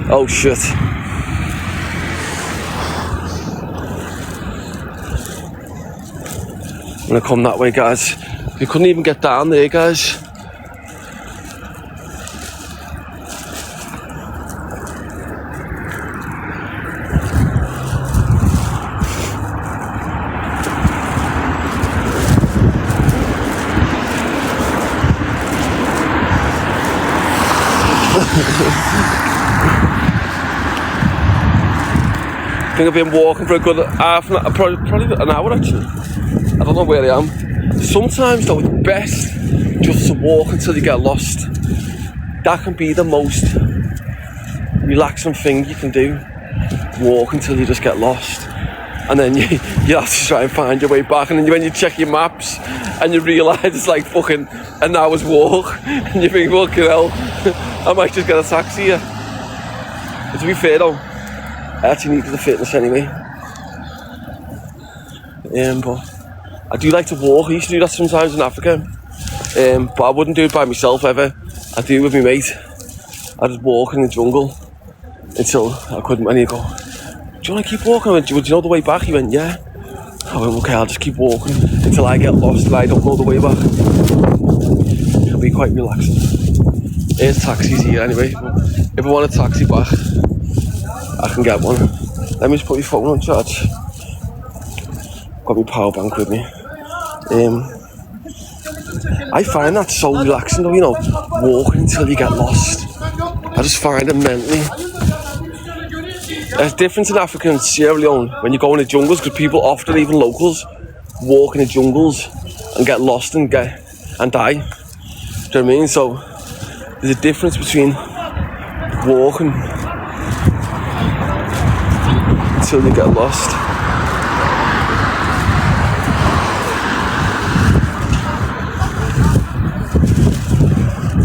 Oh shit. I'm gonna come that way, guys. We couldn't even get down there, guys. I think I've been walking for a good half an hour, probably an hour actually. I don't know where I am. Sometimes though, it's best just to walk until you get lost. That can be the most relaxing thing you can do. Walk until you just get lost. And then you have to try and find your way back. And then when you check your maps and you realise it's like fucking an hour's walk. And you think, fucking hell, I might just get a taxi here. But to be fair though, I actually needed the fitness anyway. But I do like to walk. I used to do that sometimes in Africa. But I wouldn't do it by myself ever. I do it with my mate. I just walk in the jungle until I couldn't. And he'd go, do you want to keep walking? I went, do you know the way back? He went, yeah. I went, okay, I'll just keep walking until I get lost and I don't know the way back. It'll be quite relaxing. There's taxis here anyway. If I want a taxi back, I can get one. Let me just put your phone on charge. Got my power bank with me. I find that so relaxing though, you know, walking until you get lost. I just find it mentally. It's different in Africa and Sierra Leone when you go in the jungles, because people often, even locals, walk in the jungles and get lost and die. Do you know what I mean? So there's a difference between walking until you get lost.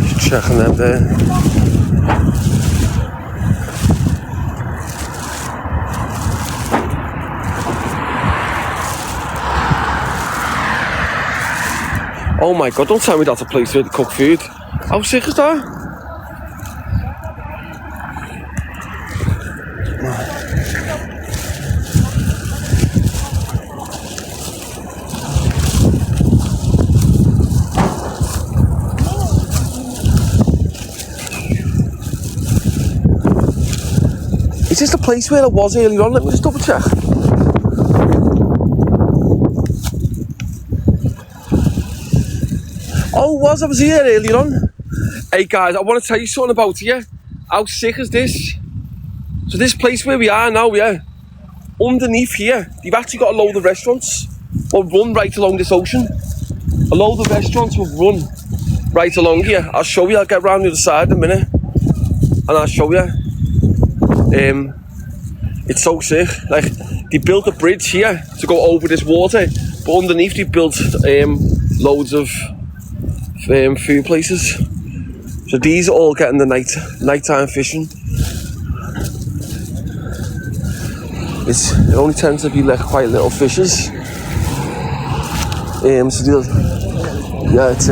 Just checking them there. Oh my god, don't tell me that's a place where they cook food. How sick is that? Is this the place where I was earlier on? Let me just double check. Oh, I was here earlier on. Hey guys, I want to tell you something about here. How sick is this? So this place where we are now, yeah, underneath here, they've actually got a load of restaurants will run right along this ocean. A load of restaurants will run right along here. I'll show you, I'll get round the other side in a minute. And I'll show you. It's so sick. Like, they built a bridge here to go over this water, but underneath they built loads of food places. So these are all getting the nighttime fishing. It only tends to be like quite little fishes. So yeah, it's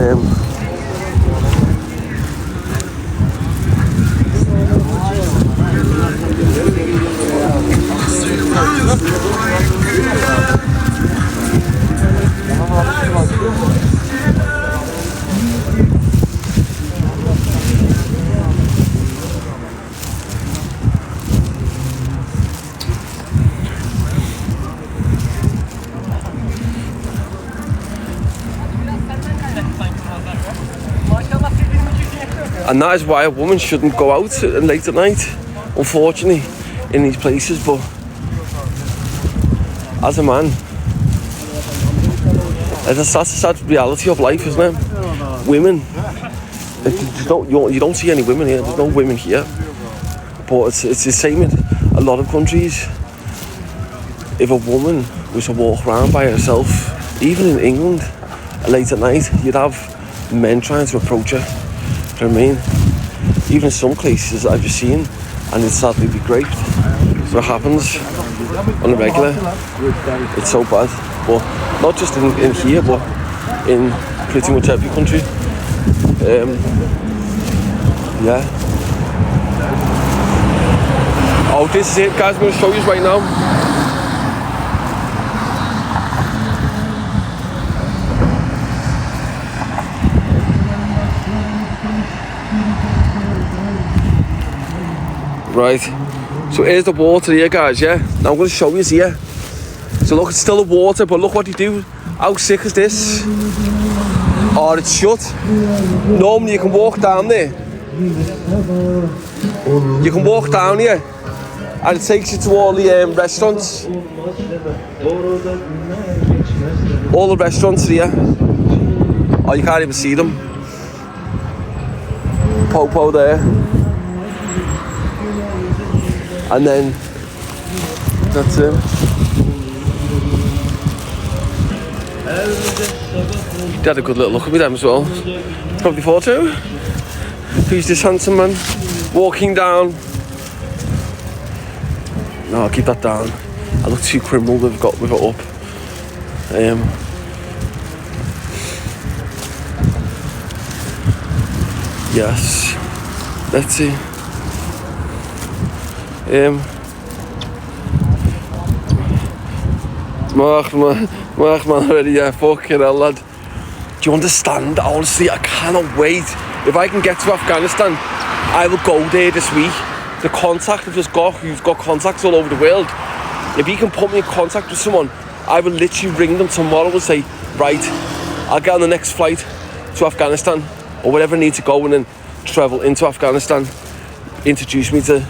and that is why a woman shouldn't go out late at night, unfortunately, in these places. But as a man, that's a sad reality of life, isn't it? Women, you don't see any women here. There's no women here. But it's the same in a lot of countries. If a woman was to walk around by herself, even in England, late at night, you'd have men trying to approach her. Do you know what I mean? Even in some places I've just seen, and it's sadly be raped. So it happens on a regular. It's so bad. But not just in here, but in pretty much every country. Yeah. Oh, this is it, guys. I'm going to show you right now. Right. So here's the water here, guys, yeah? Now I'm going to show you here. So look, it's still the water, but look what they do. How sick is this? Oh, it's shut. Normally you can walk down there. You can walk down here. And it takes you to all the restaurants. All the restaurants are here. Oh, you can't even see them. Popo there. And then, that's it. They had a good little look at me them as well. Probably thought too. Who's this handsome man walking down? No, I'll keep that down. I look too criminal with it up. Yes. Let's see. Mark man already, yeah, fucking hell, lad. Do you understand? Honestly, I cannot wait. If I can get to Afghanistan, I will go there this week. The contact I've just got, who's got contacts all over the world, if he can put me in contact with someone, I will literally ring them tomorrow and say, right, I'll get on the next flight to Afghanistan, or wherever I need to go, and then travel into Afghanistan. Introduce me to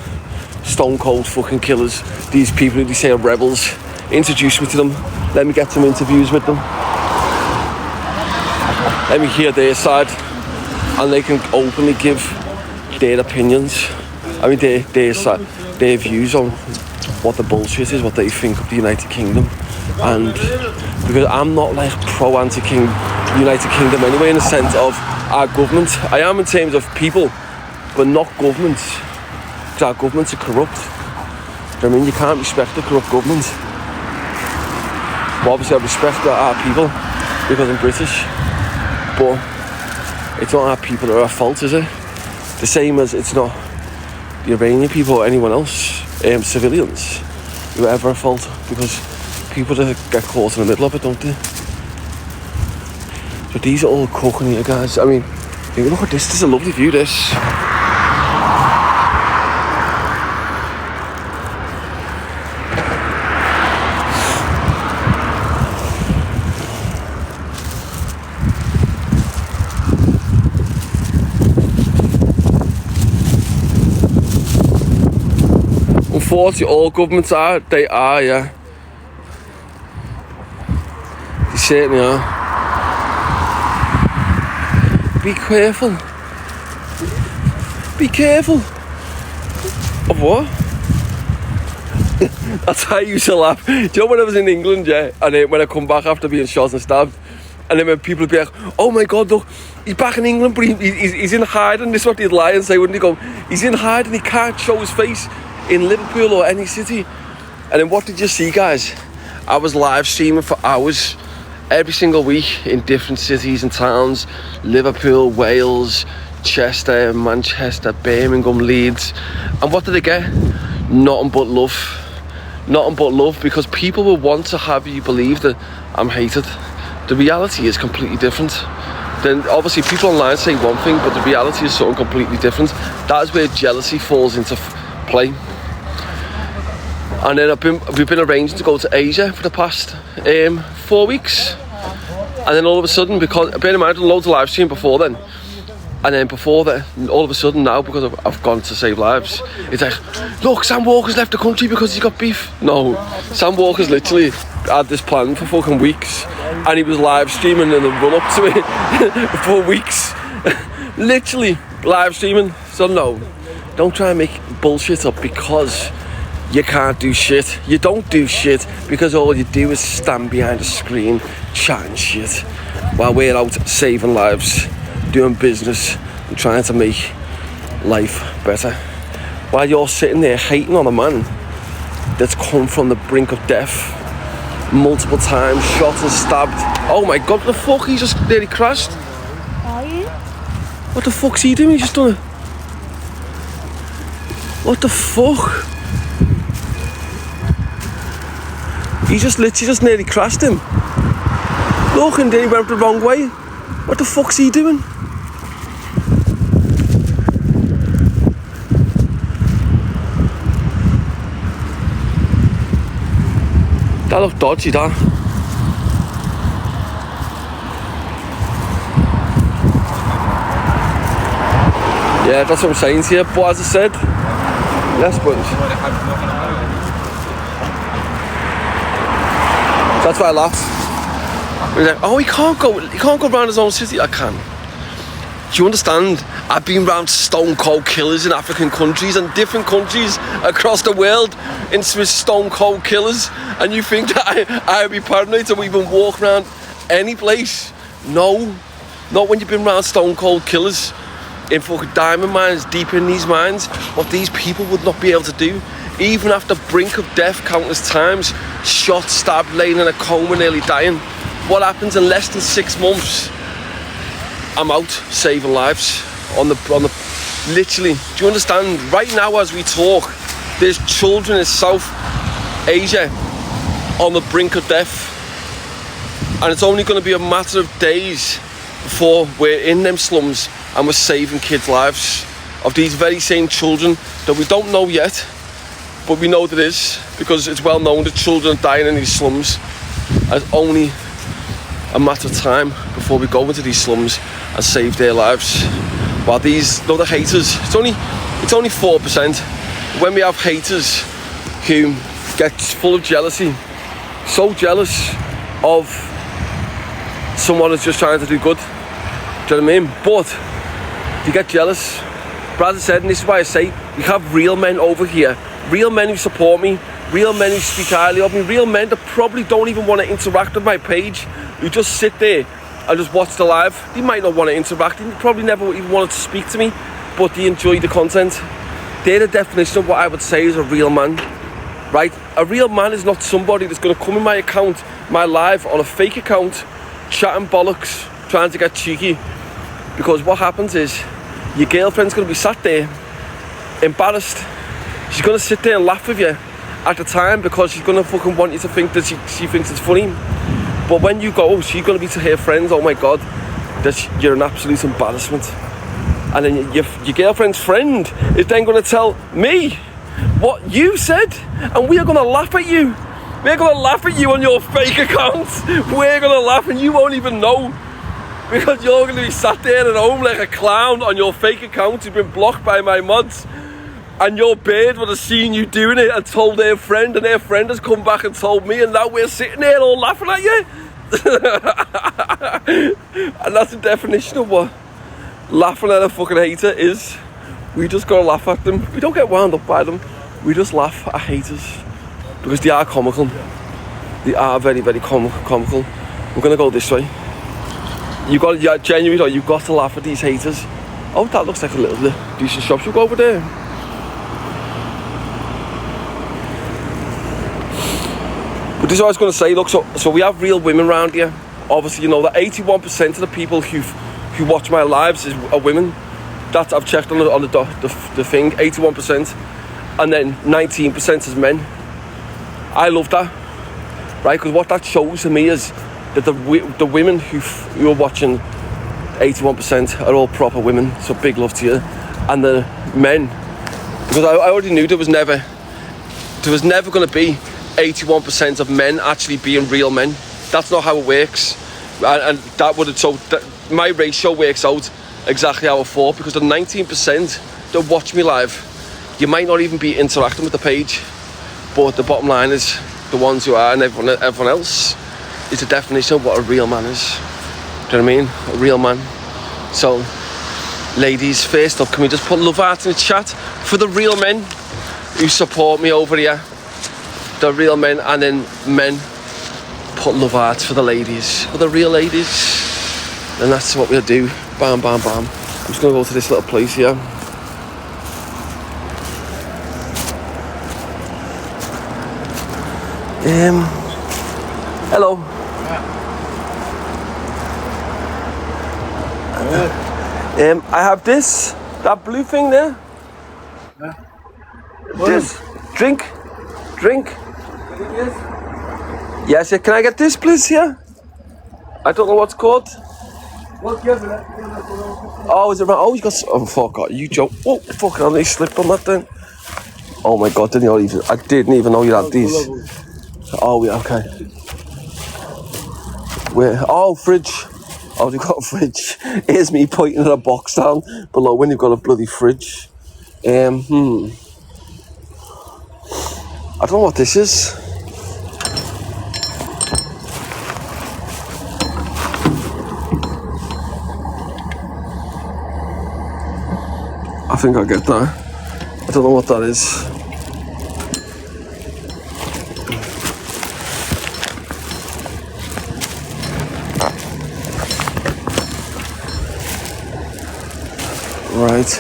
stone cold fucking killers, these people who they say are rebels. Introduce me to them, let me get some interviews with them, let me hear their side, and they can openly give their opinions. I mean their side, their views on what the bullshit is, what they think of the United Kingdom. And because I'm not like pro anti-King United Kingdom anyway, in the sense of our government. I am in terms of people, but not governments. Because our governments are corrupt. I mean, you can't respect the corrupt government. But obviously I respect our people because I'm British. But it's not our people that are at fault, is it? The same as it's not the Iranian people or anyone else, civilians, who are ever at fault, because people that get caught in the middle of it, don't they? So these are all cooking here, guys. I mean, look at this. This is a lovely view, this. Unfortunately, all governments are. They are, yeah. They certainly are. Be careful. Be careful. Of what? That's how I used to laugh. Do you know when I was in England, yeah? And then when I come back after being shot and stabbed, and then when people would be like, oh my God, look, he's back in England, but he's in hiding. This is what they'd lie and say, wouldn't they? Go, he's in hiding, he can't show his face in Liverpool or any city. And then what did you see, guys? I was live streaming for hours every single week in different cities and towns. Liverpool, Wales, Chester, Manchester, Birmingham, Leeds. And what did I get? Nothing but love. Nothing but love, because people will want to have you believe that I'm hated. The reality is completely different. Then obviously people online say one thing, but the reality is something completely different. That is where jealousy falls into play. And then we've been arranging to go to Asia for the past 4 weeks. And then all of a sudden, because bear in mind, I've done loads of live stream before then. And then before that, all of a sudden now, because I've gone to save lives, it's like, look, Sam Walker's left the country because he's got beef. No, Sam Walker's literally had this plan for fucking weeks. And he was live streaming in the run up to it for weeks. Literally live streaming. So no, don't try and make bullshit up because you can't do shit. You don't do shit because all you do is stand behind a screen chatting shit while we're out saving lives, doing business and trying to make life better. While you're sitting there hating on a man that's come from the brink of death multiple times, shot and stabbed. Oh my God, what the fuck? He just nearly crashed. Are you? What the fuck's he doing? He just done it. What the fuck? He just literally just nearly crashed him. Look, and then he went the wrong way. What the fuck's he doing? That looked dodgy, that. Yeah, that's what I'm saying to you. But as I said, yes, but that's why I laugh. He's like, oh, he can't go around his own city. I can. Do you understand? I've been around stone cold killers in African countries and different countries across the world in stone cold killers, and you think that I'd be paranoid to even walk around any place? No, not when you've been around stone cold killers in fucking diamond mines, deep in these mines. What these people would not be able to do, even after brink of death countless times, shot, stabbed, laying in a coma, nearly dying. What happens in less than 6 months? I'm out saving lives on the literally. Do you understand? Right now, as we talk, there's children in South Asia on the brink of death, and it's only going to be a matter of days before we're in them slums and we're saving kids' lives of these very same children that we don't know yet, but we know that is because it's well known that children are dying in these slums. And it's only a matter of time before we go into these slums and save their lives. While these other haters, it's only 4%. When we have haters who get full of jealousy, so jealous of someone who's just trying to do good. Do you know what I mean? But you get jealous. But as I said, and this is why I say, we have real men over here. Real men who support me. Real men who speak highly of me. Real men that probably don't even want to interact with my page. Who just sit there and just watch the live. They might not want to interact. They probably never even wanted to speak to me. But they enjoy the content. They're the definition of what I would say is a real man. Right? A real man is not somebody that's going to come in my account, my live, on a fake account, chatting bollocks, trying to get cheeky. Because what happens is, your girlfriend's going to be sat there, embarrassed. She's going to sit there and laugh with you at the time because she's going to fucking want you to think that she thinks it's funny. But when you go, she's going to be to her friends, oh my God, that you're an absolute embarrassment. And then your girlfriend's friend is then going to tell me what you said, and we are going to laugh at you. We're going to laugh at you on your fake account. We're going to laugh and you won't even know. Because you're going to be sat there at home like a clown on your fake account. You've been blocked by my mods. And your bird would have seen you doing it and told their friend. And their friend has come back and told me. And now we're sitting there all laughing at you. And that's the definition of what laughing at a fucking hater is. We just gotta laugh at them. We don't get wound up by them. We just laugh at haters. Because they are comical. They are very, very comical. We're gonna go this way. Genuinely, you've got to laugh at these haters. Oh, that looks like a little decent shop. Should we go over there? But this is what I was going to say. Look, so we have real women around here. Obviously, you know that 81% of the people who watch my lives are women. That I've checked on the thing. 81%, and then 19% is men. I love that, right? Because what that shows to me is that the women who are watching, 81% are all proper women. So big love to you. And the men, because I already knew there was never going to be 81% of men actually being real men. That's not how it works. And that would have, so my ratio works out exactly how I thought, because the 19% that watch me live, you might not even be interacting with the page, but the bottom line is the ones who are, and everyone else is the definition of what a real man is. Do you know what I mean? A real man. So, ladies, first up, can we just put love hearts in the chat for the real men who support me over here? The real men, and then men, put love hearts for the ladies, for the real ladies. And that's what we'll do. Bam, bam, bam. I'm just gonna go to this little place here. Hello. I have that blue thing there. This drink. Yes, can I get this, please? Yeah. I don't know what's called. Oh, is it right? Oh, you got. Oh, fuck! You joke. Oh, fucking! I nearly slipped on that then. Oh my god! I didn't even know you had these. Oh yeah. Okay. Where? Oh, fridge. Oh, you've got a fridge. Here's me pointing at a box down below when you've got a bloody fridge. I don't know what this is. I think I'll get that. I don't know what that is. Right.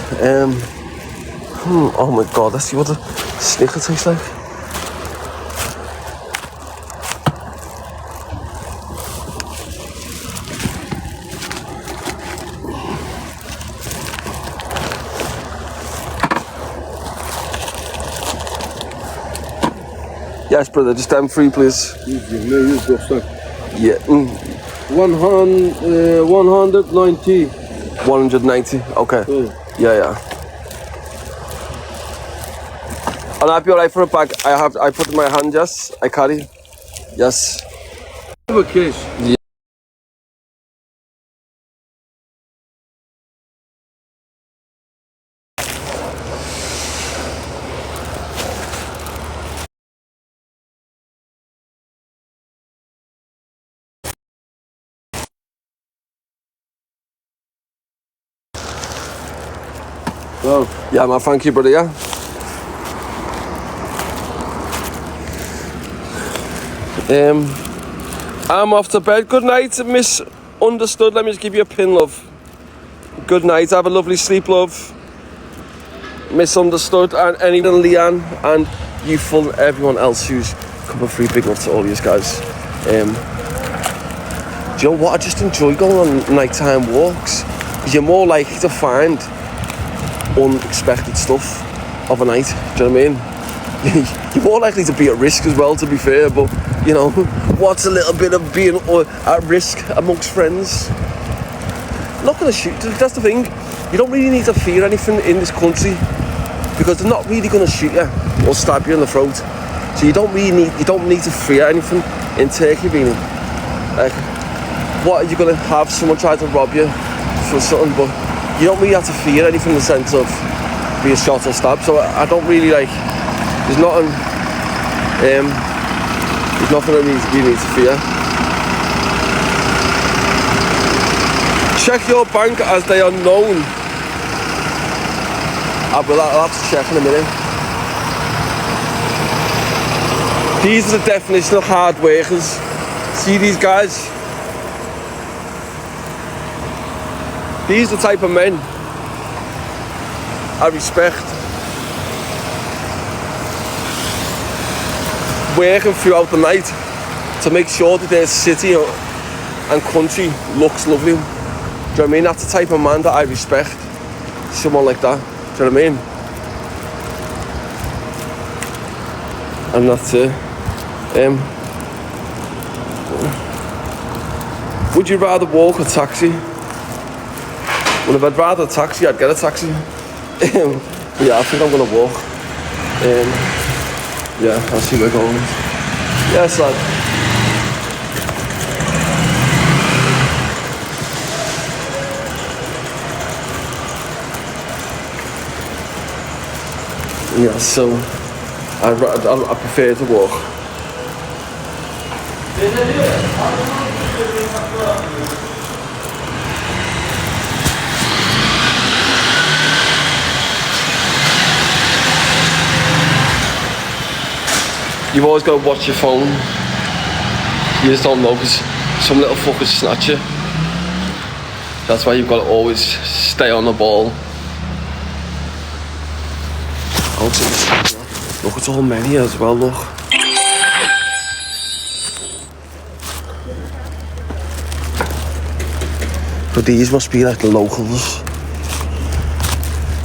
Oh my god, let's see what the Snicker tastes like. Yes, brother, just them free, please. Yeah. 190. 190. Okay. Yeah. And I'll be alright for a bag. I put in my hand, yes. I carry. Yes. Have a case. Yeah. Oh. Yeah, man, thank you, brother, yeah. I'm off to bed. Good night, Miss Understood. Let me just give you a pin, love. Good night. Have a lovely sleep, love. Misunderstood. And anyone, Leanne, and Youthful, everyone else who's coming free. Big love to all you guys. Do you know what? I just enjoy going on nighttime walks. Because you're more likely to find unexpected stuff of a night. Do you know what I mean? You're more likely to be at risk as well, to be fair, but you know, what's a little bit of being at risk amongst friends? Not gonna shoot, that's the thing. You don't really need to fear anything in this country because they're not really gonna shoot you or stab you in the throat. So you don't need to fear anything in Turkey, really. Like, what are you gonna have? Someone try to rob you for something, but you don't really have to fear anything in the sense of being shot or stabbed. So I don't really like. There's nothing that you need to fear. Check your bank as they are known. I'll have to check in a minute. These are the definition of hard workers. See these guys? These are the type of men I respect. Working throughout the night to make sure that their city and country looks lovely. Do you know what I mean? That's the type of man that I respect. Someone like that. Do you know what I mean? And that's it. Would you rather walk or taxi? Well, if I'd rather a taxi, I'd get a taxi. Yeah, I think I'm gonna walk. Yeah, I'll see where it goes. Yes, lad. Yeah, so I prefer to walk. You've always got to watch your phone. You just don't know because some little fuckers snatch you. That's why you've got to always stay on the ball. Look, it's all many as well, look. But these must be like the locals.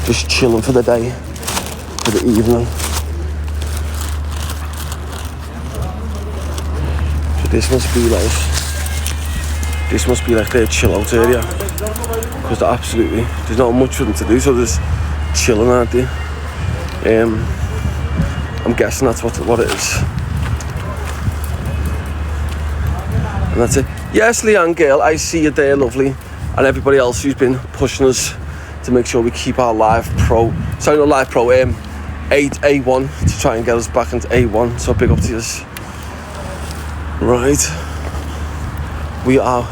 Just chilling for the day, for the evening. This must be like their chill out area, because there's not much for them to do, so there's chilling, aren't they? I'm guessing that's what it is. And that's it. Yes, Leanne Gale, I see you there, lovely. And everybody else who's been pushing us to make sure we keep our A1 to try and get us back into A1. So big up to you. Right.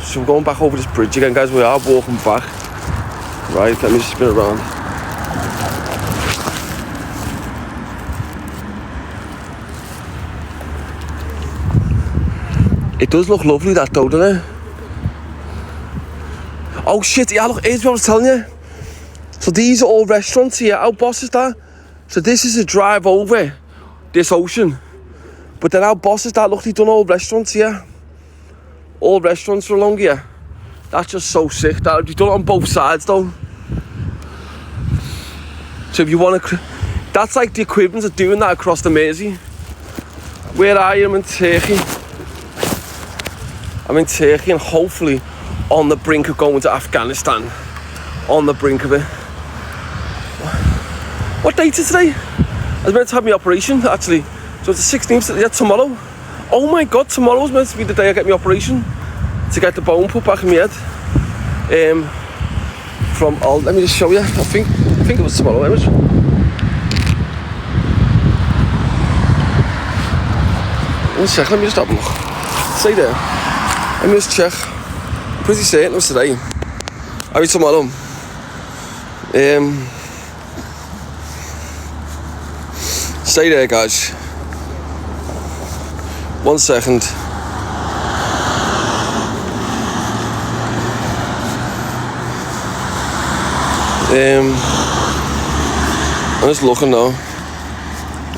So we're going back over this bridge again, guys. We are walking back. Right, let me just spin around. It does look lovely, that though, doesn't it? Oh shit, yeah, look, here's what I was telling you. So these are all restaurants here. How boss is that? So this is a drive over this ocean. But then how boss is that? Look, they've done all restaurants here. All restaurants are along here. That's just so sick. That you've done it on both sides though. So if you want to, that's like the equivalent of doing that across the Mersey. Where are you? I'm in Turkey. I'm in Turkey and hopefully on the brink of going to Afghanistan. On the brink of it. What date is today? I was meant to have my operation actually. So it's the 16th, yeah, tomorrow. Oh my god, tomorrow's meant to be the day I get my operation. To get the bone put back in my head. Let me just show you. I think it was tomorrow, image. One sec, let me just have a look. Stay there. Let me just check. I'm pretty certain it was today. Maybe tomorrow. Stay there, guys. 1 second. I'm just looking now.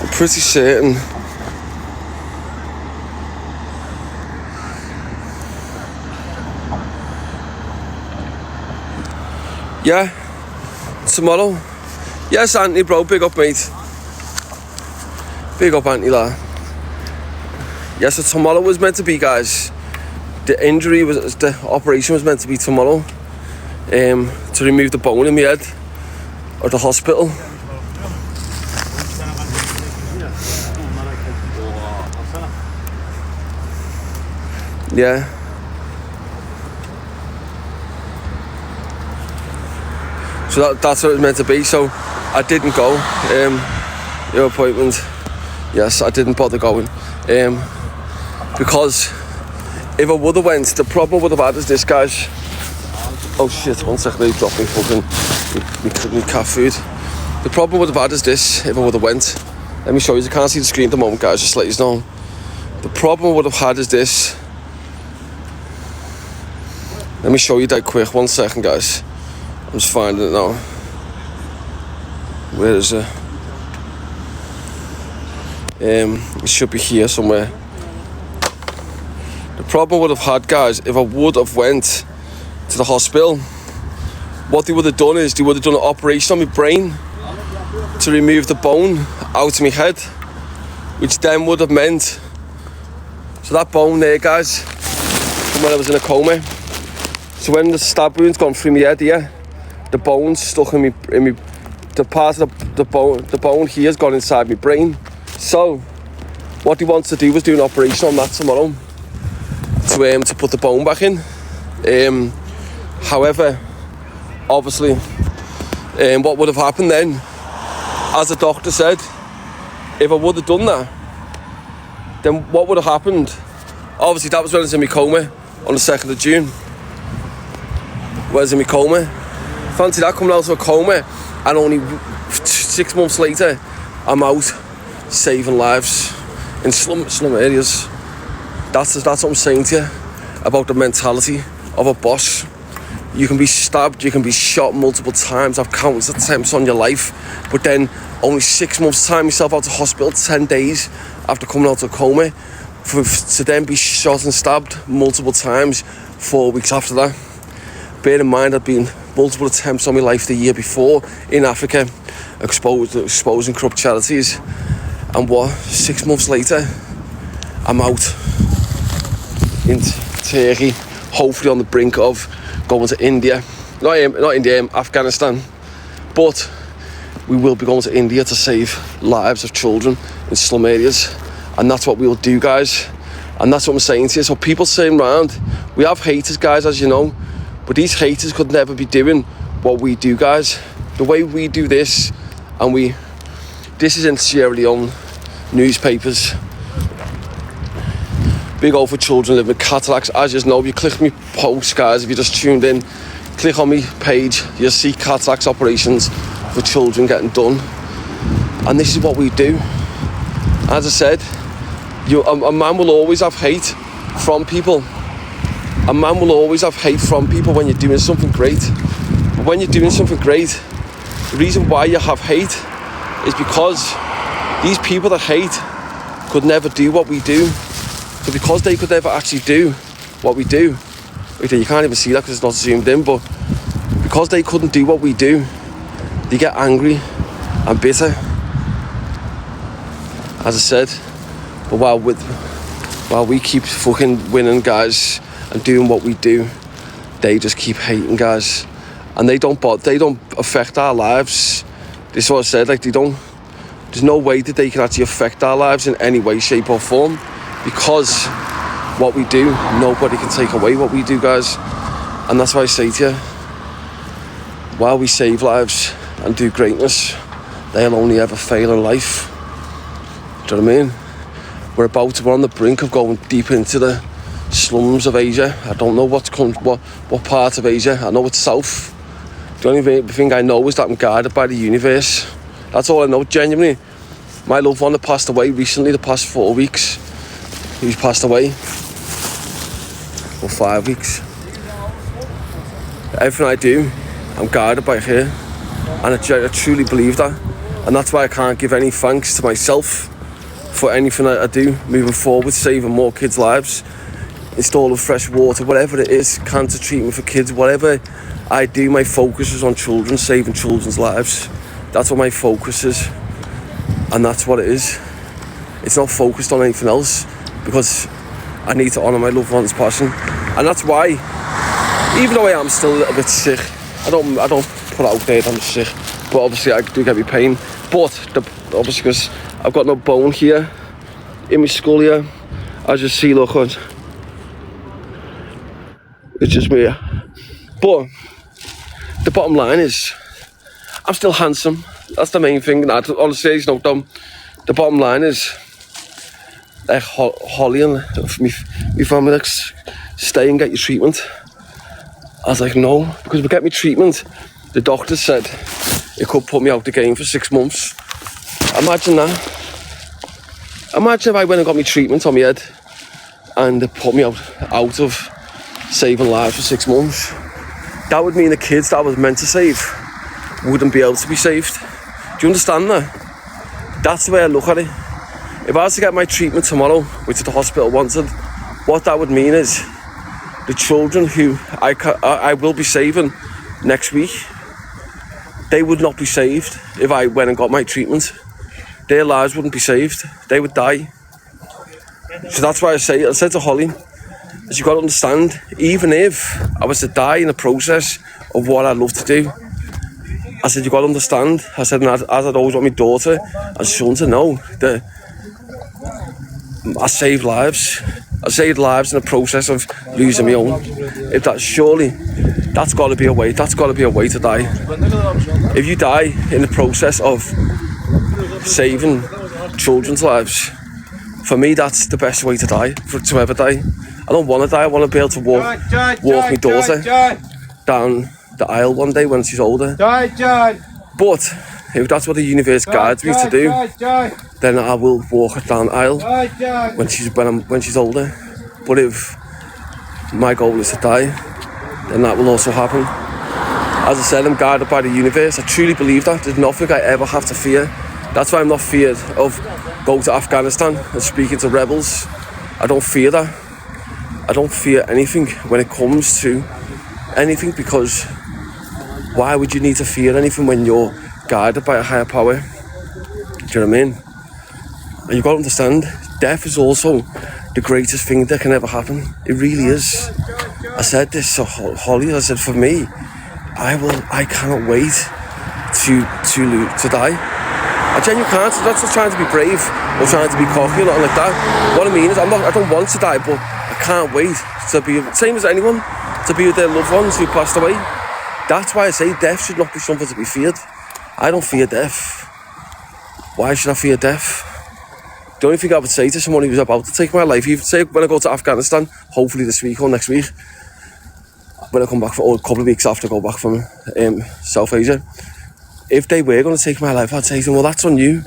I'm pretty certain. Yeah, tomorrow. Yes, Anthony, bro, big up, mate. Big up, Anthony, lad. Yeah, so tomorrow was meant to be, guys. The operation was meant to be tomorrow. To remove the bone in my head. Or the hospital. Yeah. So that's what it was meant to be. So I didn't go. Your appointment. Yes, I didn't bother going. Because if I would have went, the problem would have had is this, guys. Oh shit, 1 second, they dropped me fucking me cat food. The problem would have had is this, if I would have went. Let me show you, I can't see the screen at the moment, guys, just let you know. The problem I would have had is this. Let me show you that quick, 1 second, guys. I'm just finding it now. Where is it? It should be here somewhere. The problem I would have had, guys, if I would have went to the hospital, what they would have done is they would have done an operation on my brain to remove the bone out of my head, which then would have meant, so that bone there, guys, from when I was in a coma, so when the stab wound's gone through my head here, the bone's stuck in me, the part of the bone here has gone inside my brain. So what he wants to do was do an operation on that tomorrow to put the bone back in. However, obviously, what would have happened then, as the doctor said, if I would have done that, then what would have happened? Obviously, that was when I was in my coma on the 2nd of June. When I was in my coma. Fancy that, coming out of a coma, and only 6 months later, I'm out saving lives in slum areas. That's what I'm saying to you about the mentality of a boss. You can be stabbed, you can be shot multiple times, have countless attempts on your life, but then only 6 months time yourself out of hospital, 10 days after coming out of a coma, to then be shot and stabbed multiple times 4 weeks after that. Bear in mind, I'd been multiple attempts on my life the year before in Africa, exposing corrupt charities, and 6 months later, I'm out. in Turkey, hopefully on the brink of going to India. Not India, Afghanistan. But we will be going to India to save lives of children in slum areas. And that's what we'll do, guys. And that's what I'm saying to you. So people saying around, we have haters, guys, as you know. But these haters could never be doing what we do, guys. The way we do this, and this is in Sierra Leone newspapers. Big O for children living with cataracts. As you know, if you click me post, guys, if you just tuned in, click on me page, you'll see cataracts operations for children getting done. And this is what we do. As I said, a man will always have hate from people. A man will always have hate from people when you're doing something great. But when you're doing something great, the reason why you have hate is because these people that hate could never do what we do. So because they could never actually do what we do, you can't even see that because it's not zoomed in, but because they couldn't do what we do, they get angry and bitter. As I said, but while we keep fucking winning, guys, and doing what we do, they just keep hating, guys, and they don't affect our lives. This is what I said, like there's no way that they can actually affect our lives in any way, shape or form, because what we do, nobody can take away what we do, guys. And that's why I say to you, while we save lives and do greatness, they'll only ever fail in life. Do you know what I mean? We're on the brink of going deep into the slums of Asia. I don't know what part of Asia. I know it's south. The only thing I know is that I'm guided by the universe. That's all I know, genuinely. My loved one that passed away recently, the past 4 weeks, he's passed away. Or 5 weeks. Everything I do, I'm guided by her. And I truly believe that. And that's why I can't give any thanks to myself for anything I do moving forward, saving more kids' lives, installing fresh water, whatever it is, cancer treatment for kids, whatever I do, my focus is on children, saving children's lives. That's what my focus is, and that's what it is. It's not focused on anything else, because I need to honour my loved one's passion. And that's why, even though I am still a little bit sick, I don't put out there that I'm sick, but obviously I do get me pain. But obviously, because I've got no bone here in my skull here, as you see, look, it's just me. But the bottom line is, I'm still handsome. That's the main thing. Honestly, it's not dumb. The bottom line is, like Holly and my family, like, stay and get your treatment. I was like, no, because we get me treatment, the doctor said it could put me out the game for 6 months. Imagine that. Imagine if I went and got me treatment on my head and they put me out of saving lives for 6 months. That would mean the kids that I was meant to save wouldn't be able to be saved. Do you understand that? That's the way I look at it. If I was to get my treatment tomorrow, which the hospital wanted, what that would mean is the children who I will be saving next week, they would not be saved if I went and got my treatment. Their lives wouldn't be saved. They would die. So that's why I said to Holly, as you've got to understand, even if I was to die in the process of what I'd love to do, I said, you've got to understand. I said, and as I'd always want my daughter and son to know that I saved lives. I saved lives in the process of losing my own. If that, surely, that's got to be a way. That's got to be a way to die. If you die in the process of saving children's lives, for me, that's the best way to die, to ever die. I don't want to die. I want to be able to walk my daughter down the aisle one day when she's older. But if that's what the universe guides me to do, then I will walk her down the aisle when she's older. But if my goal is to die, then that will also happen. As I said, I'm guided by the universe. I truly believe that. There's nothing I ever have to fear. That's why I'm not feared of going to Afghanistan and speaking to rebels. I don't fear that. I don't fear anything when it comes to anything, because why would you need to fear anything when you're guided by a higher power? Do you know what I mean? And you've got to understand, death is also the greatest thing that can ever happen. It really is. I said this to Holly. I said, for me, I cannot wait to die. I genuinely can't. I'm not just trying to be brave or trying to be cocky or nothing like that. What I mean is, I don't want to die, but I can't wait to be, same as anyone, to be with their loved ones who passed away. That's why I say death should not be something to be feared. I don't fear death. Why should I fear death? The only thing I would say to someone who's about to take my life, even say when I go to Afghanistan, hopefully this week or next week, when I come back or a couple of weeks after I go back from South Asia, if they were going to take my life, I'd say to them, well, that's on you.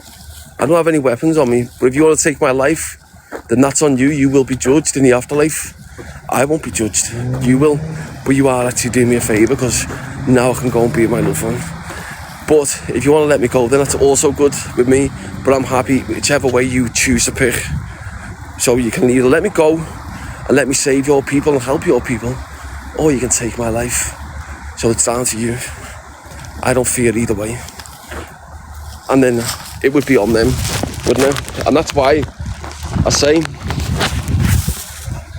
I don't have any weapons on me, but if you want to take my life, then that's on you. You will be judged in the afterlife. I won't be judged. You will. But you are actually doing me a favour, because now I can go and be with my loved one. But if you want to let me go, then that's also good with me. But I'm happy whichever way you choose to pick. So you can either let me go and let me save your people and help your people, or you can take my life. So it's down to you. I don't fear either way. And then it would be on them, wouldn't it? And that's why I say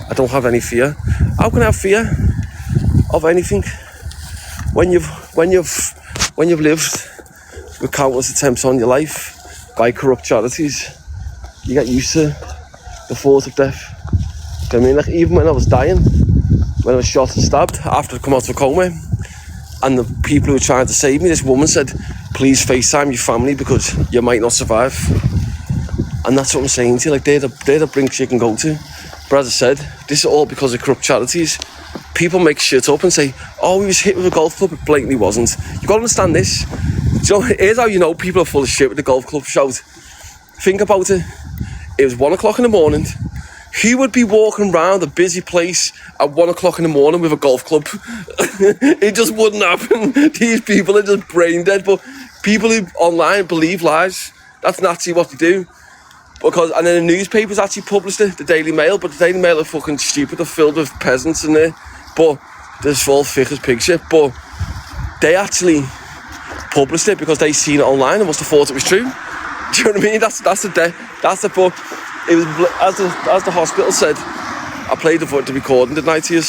I don't have any fear. How can I have fear of anything when you've lived with countless attempts on your life by corrupt charities? You get used to the thought of death. I mean, like, even when I was dying, when I was shot and stabbed after I'd come out of a coma, and the people who were trying to save me, this woman said, please FaceTime your family because you might not survive. And that's what I'm saying to you, like, they're the brinks you can go to. But as I said, this is all because of corrupt charities. People make shit up and say, oh, he was hit with a golf club. It blatantly wasn't. You've got to understand this. So here's how you know people are full of shit with the golf club shout. Think about it. It was 1 o'clock in the morning. Who would be walking around a busy place at 1 o'clock in the morning with a golf club? It just wouldn't happen. These people are just brain dead. But people who online believe lies, that's naturally what they do. And then the newspapers actually published it, the Daily Mail, but the Daily Mail are fucking stupid. They're filled with peasants in there. But there's all thick as pig shit. But they actually published it because they seen it online and must have thought it was true. Do you know what I mean? That's the book. It was, as the hospital said, I played the recording, didn't I, to you?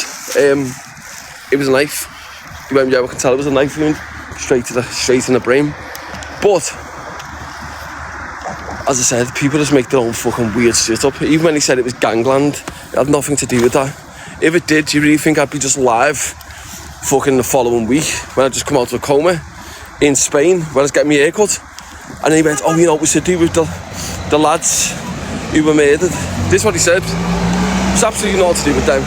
It was a knife. Yeah, I can tell it was a knife wound, straight in the brain. But as I said, people just make their own fucking weird shit up. Even when he said it was gangland, it had nothing to do with that. If it did, do you really think I'd be just live fucking the following week when I just come out of a coma in Spain when I was getting my hair cut? And then he went, oh, you know what we should do with the lads who were murdered. This is what he said. It's absolutely not to do with them,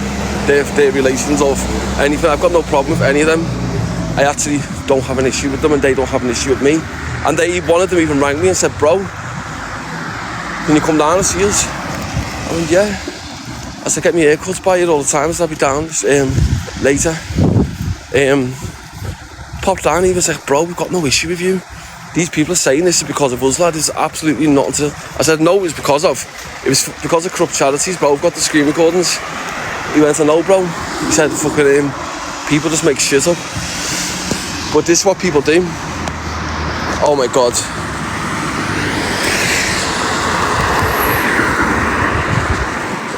their relations or anything. I've got no problem with any of them. I actually don't have an issue with them and they don't have an issue with me. And one of them even rang me and said, bro, can you come down and see us? I went, yeah. I said, get me haircuts by you all the time, so I'll be down later. Popped down, he was like, bro, we've got no issue with you. These people are saying this is because of us, lad. It's absolutely nothing to... I said, no, it was because of corrupt charities, bro. We've got the screen recordings. He went, I know, bro. He said, fucking, people just make shit up. But this is what people do. Oh my God.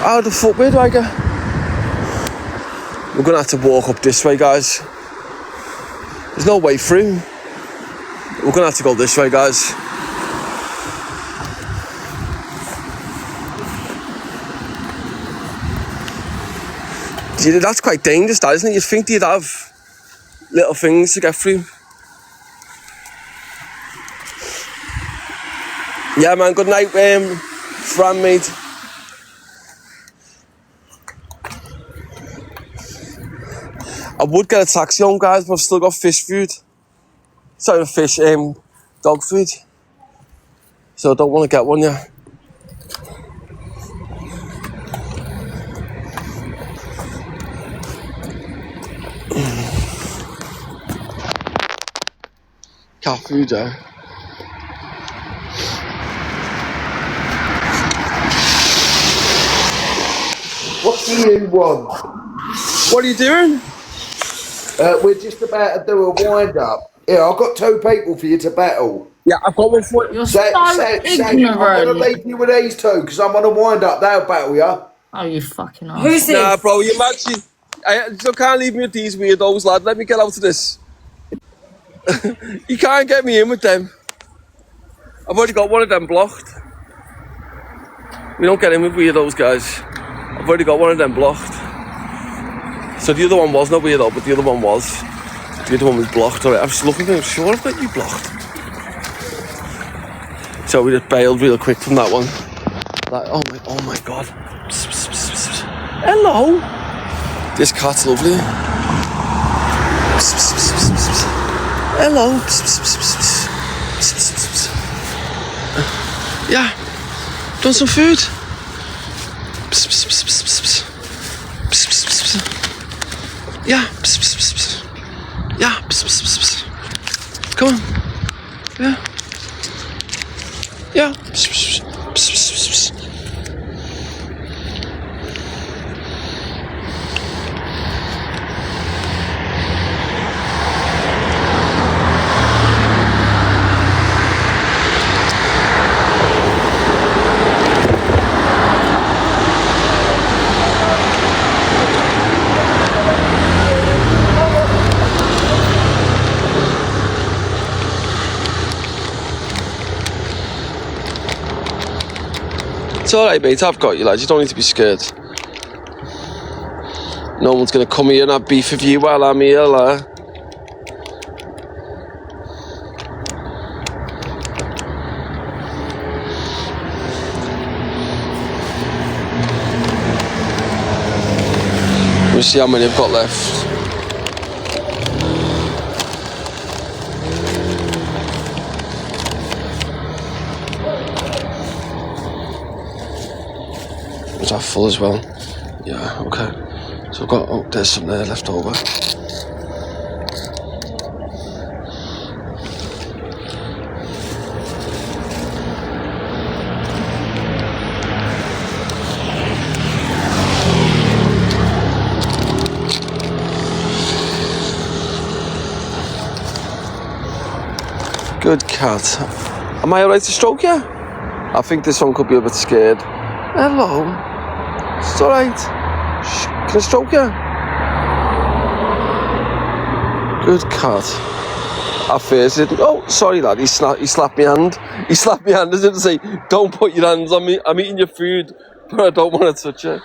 How the fuck, where do I go? We're gonna have to walk up this way, guys. There's no way through. We're gonna have to go this way, guys. That's quite dangerous, that, isn't it? You'd think you'd have little things to get through. Yeah, man, good night, Fran, mate. I would get a taxi home, guys, but I've still got fish food. Sorry, dog food. So I don't want to get one yet. Cat food, yeah. What do you want? What are you doing? We're just about to do a wind up. Yeah, I've got 2 people for you to battle. Yeah, I've got one for you. You're Say, so say, I'm gonna ignorant. leave you with these two because I'm gonna wind up. They'll battle you. Oh, you fucking ass. Who's this? Nah, bro, you actually... You can't leave me with these weirdos, lad. Let me get out of this. You can't get me in with them. I've already got one of them blocked. We don't get in with weirdos, guys. I've already got one of them blocked. So the other one was not weirdo, but the other one was. The other one was blocked. Alright, I was looking at him, sure I've got you blocked. So we just bailed real quick from that one. Like, oh my god. Psst, psst, psst, psst. Hello. This cat's lovely. Psst, psst, psst, psst, psst. Hello. Psst, psst, psst, psst, psst. Psst, psst, psst, psst. Yeah. Do you want some food? Psst, psst, psst, psst, psst, psst. Psst, psst, psst, psst. Yeah. Psst, psst, psst, psst. Yeah. Psst, psst, psst, psst. Come on. Yeah. Yeah. Psst, psst, psst, psst, psst, psst. It's alright, mate, I've got you, lads. You don't need to be scared. No one's gonna come here and have beef with you while I'm here, lad. We'll see how many I've got left. Was that full as well? Yeah, okay. So I've got, there's some there left over. Good cat. Am I alright to stroke you? I think this one could be a bit scared. Hello. It's alright. Shh, can I stroke you? Good cat. I faced it. Oh, sorry lad, he slapped my hand. He slapped my hand as if to say, don't put your hands on me. I'm eating your food, but I don't want to touch you.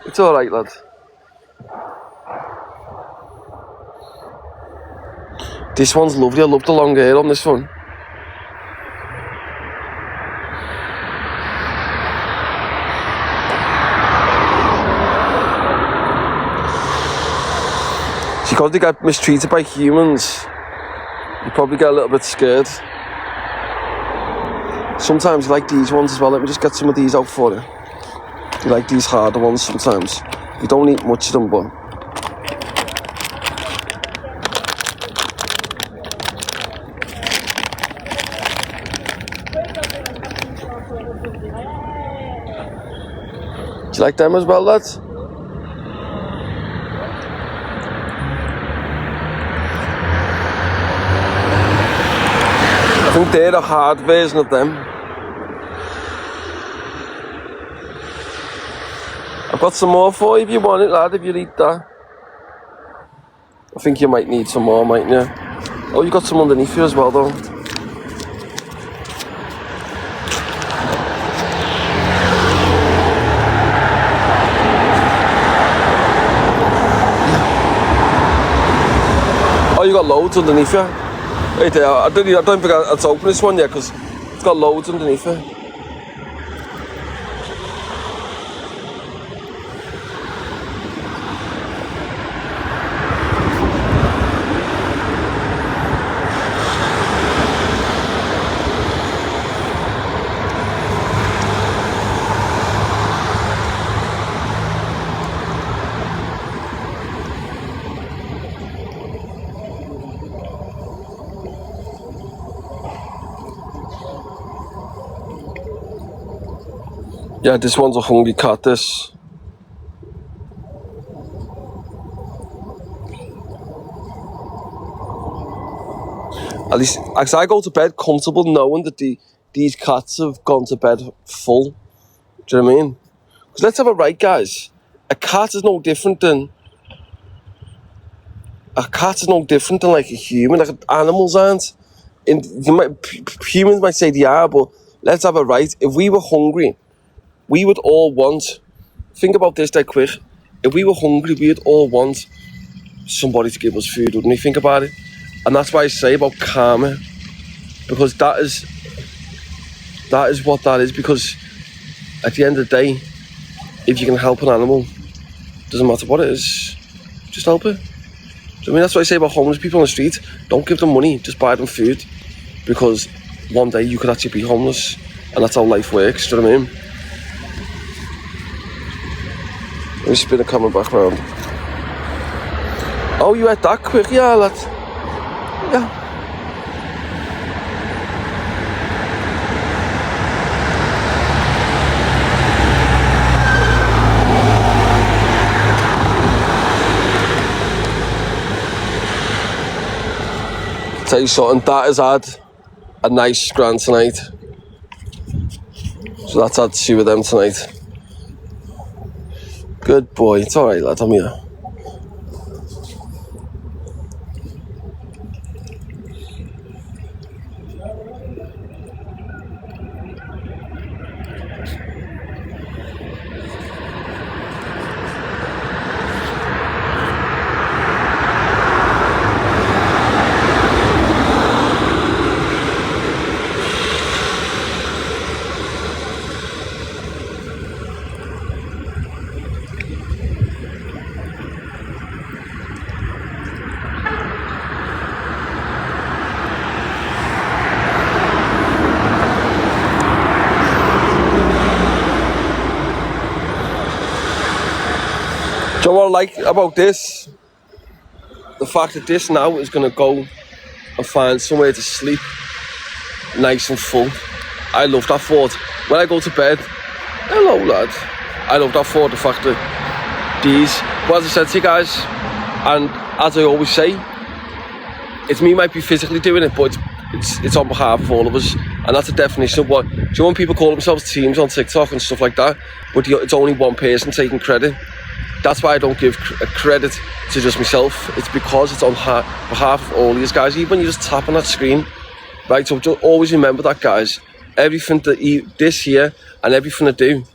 It's alright, lad. This one's lovely. I love the long hair on this one. Because they get mistreated by humans, you probably get a little bit scared. Sometimes you like these ones as well. Let me just get some of these out for you. You like these harder ones sometimes. You don't eat much of them, but... Do you like them as well, lads? I think they're a hard version of them. I've got some more for you if you want it, lad, if you eat that. I think you might need some more, mightn't you? Oh, you got some underneath you as well, though. Oh, you got loads underneath you. Right there, I don't think I to open this one yet because it's got loads underneath it. Yeah, this one's a hungry cat, this. At least, as I go to bed comfortable knowing that these cats have gone to bed full. Do you know what I mean? Because let's have it right, guys. A cat is no different than like a human. Like animals aren't. Humans might say they are, but let's have it right. If we were hungry, we would all want. Think about this dead quick. If we were hungry, we would all want somebody to give us food, wouldn't we? Think about it. And that's why I say about karma, because that is what that is. Because at the end of the day, if you can help an animal, doesn't matter what it is, just help it. So, I mean, that's what I say about homeless people on the street. Don't give them money, just buy them food, because one day you could actually be homeless, and that's how life works. Do you know what I mean? Let me spin the camera back round. Oh, you had that quick, yeah, lad. Yeah. Tell you something, that has had a nice grand tonight. So that's had 2 of them tonight. Good boy, it's alright, lad, I'm here. Do you know what I like about this? The fact that this now is going to go and find somewhere to sleep nice and full. I love that thought. When I go to bed, hello lad. I love that thought, the fact that these, well, as I said to you guys, and as I always say, it's me might be physically doing it, but it's on behalf of all of us. And that's the definition of what, do you know when people call themselves teams on TikTok and stuff like that, but it's only one person taking credit? That's why I don't give credit to just myself. It's because it's on behalf of all these guys. Even when you just tap on that screen, right? So just always remember that, guys. Everything that this here and everything I do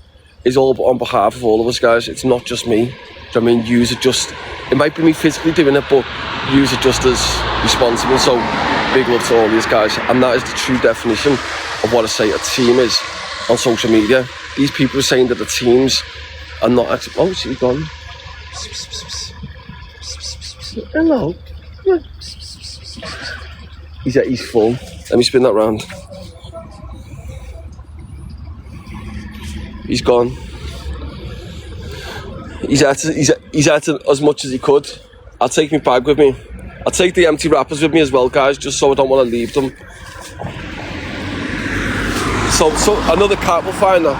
is all on behalf of all of us, guys. It's not just me. Do you know what I mean? Use it just. It might be me physically doing it, but use it just as responsible. So big love to all these guys, and that is the true definition of what I say a team is on social media. These people are saying that the teams are not actually. Oh, she's gone. Hello. He's full. Let me spin that round. He's gone. He's at as much as he could. I'll take my bag with me. I'll take the empty wrappers with me as well, guys, just so I don't want to leave them. So another cat will find her.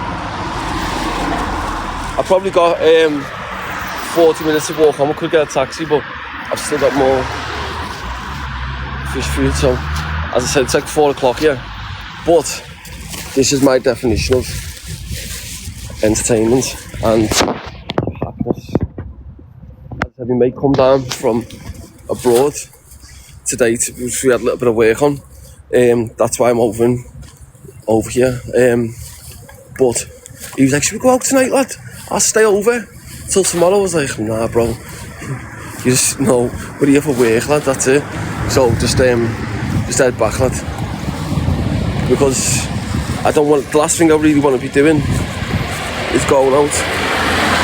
I probably got 40 minutes to walk home. I could get a taxi, but I've still got more fish food. So, as I said, it's like 4 o'clock here. But this is my definition of entertainment and happiness. As I said, my mate come down from abroad today, which we had a little bit of work on. That's why I'm over here. But he was like, "Should we go out tonight, lad? I'll stay over till tomorrow." I was like, "Nah, bro. You just no, we're here for work, lad. That's it." So just head back, lad. Because I don't want. The last thing I really want to be doing is going out.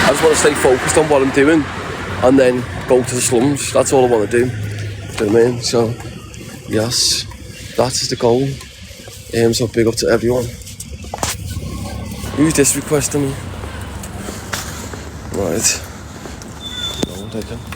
I just want to stay focused on what I'm doing, and then go to the slums. That's all I want to do. Do you know what I mean? So yes, that is the goal. So big up to everyone. Who's this requesting me? Right. No, taken.